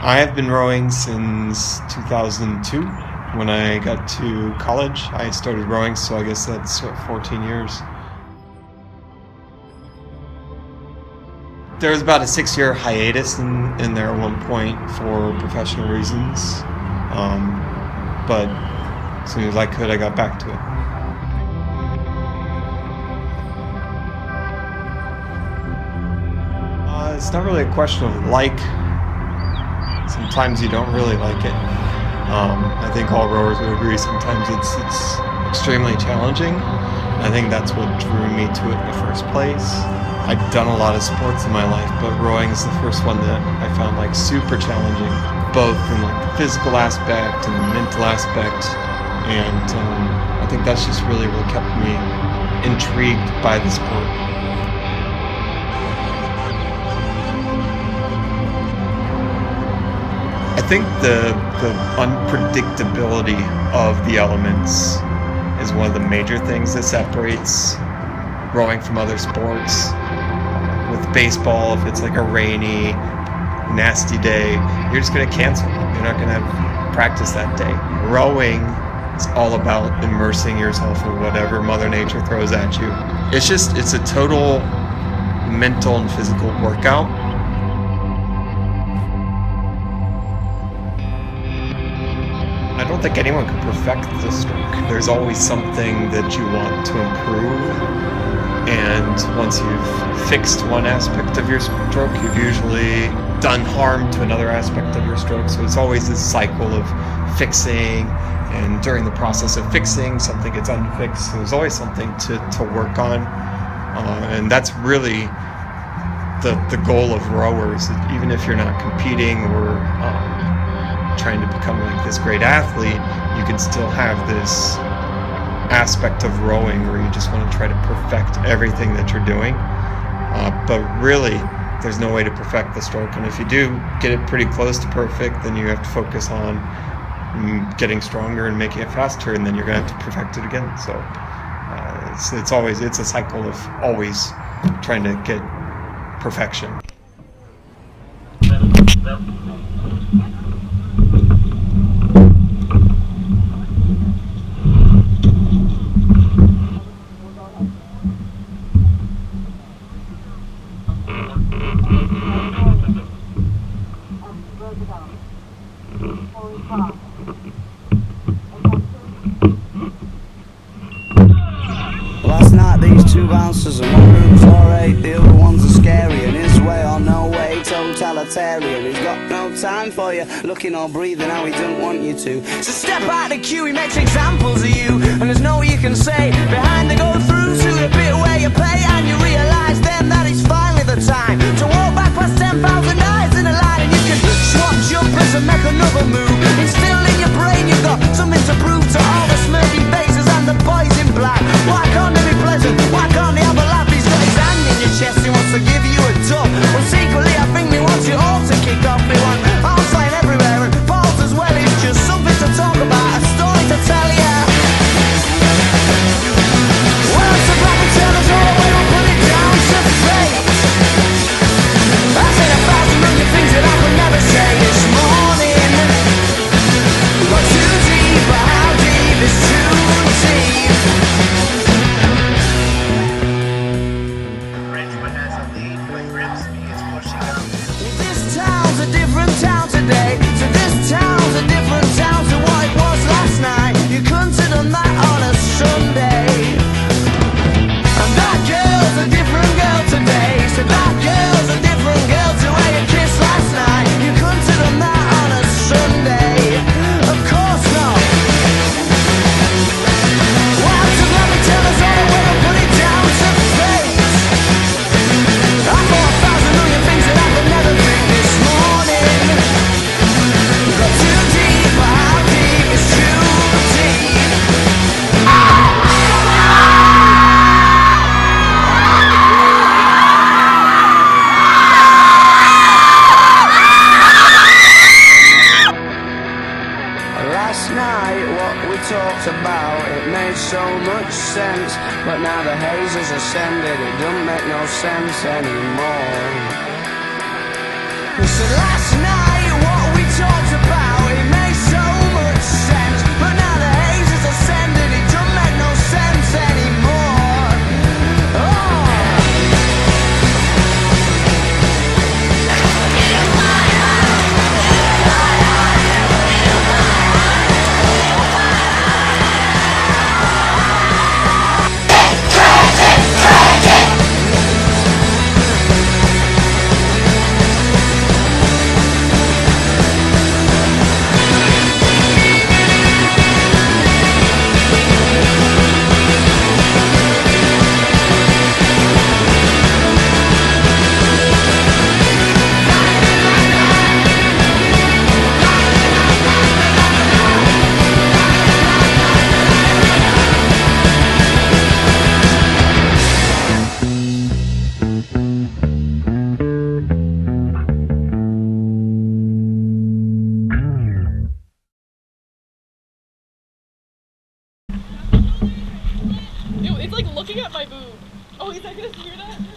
I have been rowing since 2002. When I got to college, I started rowing, so I guess that's 14 years. There was about a 6-year hiatus in there at one point for professional reasons, but as soon as I could, I got back to it. It's not really a question of like. Sometimes you don't really like it. I think all rowers would agree sometimes it's extremely challenging. I think that's what drew me to it in the first place. I've done a lot of sports in my life, but rowing is the first one that I found like super challenging, both in like the physical aspect and the mental aspect. And I think that's just really what kept me intrigued by the sport. I think the unpredictability of the elements is one of the major things that separates rowing from other sports. With baseball, if it's like a rainy, nasty day, you're just going to cancel. You're not going to have practice that day. Rowing is all about immersing yourself in whatever Mother Nature throws at you. It's a total mental and physical workout. I don't think anyone can perfect the stroke. There's always something that you want to improve, and once you've fixed one aspect of your stroke, you've usually done harm to another aspect of your stroke. So it's always this cycle of fixing, and during the process of fixing, something gets unfixed. So there's always something to work on, and that's really the goal of rowers. Even if you're not competing or trying to become like this great athlete, you can still have this aspect of rowing where you just want to try to perfect everything that you're doing. But really, there's no way to perfect the stroke. And if you do get it pretty close to perfect, then you have to focus on getting stronger and making it faster, and then you're going to have to perfect it again. So it's a cycle of always trying to get perfection. Last night these two bouncers and one room's alright, the other one's a scary, and his way or no way, totalitarian. He's got no time for you, looking or breathing how he don't want you to. So step out the queue, he makes examples of you, and there's no you can say behind the go through to the bit where you pay, and you realise then that it's finally the time to walk back past 10,000 eyes in a line, and you can swap jumpers and make another move. It's still in your brain, you've got something to prove to all the smirky faces and the boys in black. Why can't they be pleasant? Why can't they have a laugh? He's got his hand in your chest, he wants to give you a tug. Well, secretly I think he wants you all to kick off. He wants arms flying everywhere and balls as well. It's just something to talk about, a story to tell ya. Well, it's a black and tellers all the way, we'll put it down to fate. I said 1,000 million things that I could never say this morning. Got too deep, but how deep is too deep? Ridgewood has a lead when Grimsby is pushing up. This town's a different town today. So this town's a different town to what it was last night. You couldn't have done that on a Sunday. And that girl's a different girl today. So that girl's a different girl to where you kissed last night. You couldn't have done that on a Sunday. Of course not. Well, so let me tell us all the way to put it down to fate. I thought 1,000 million things that I could never think this morning. Got too deep, but how deep is too deep? Last night, what we talked about, it made so much sense. But now the haze has ascended, it don't make no sense anymore. So last night, what we looking at my boob. Oh, he's not gonna hear that?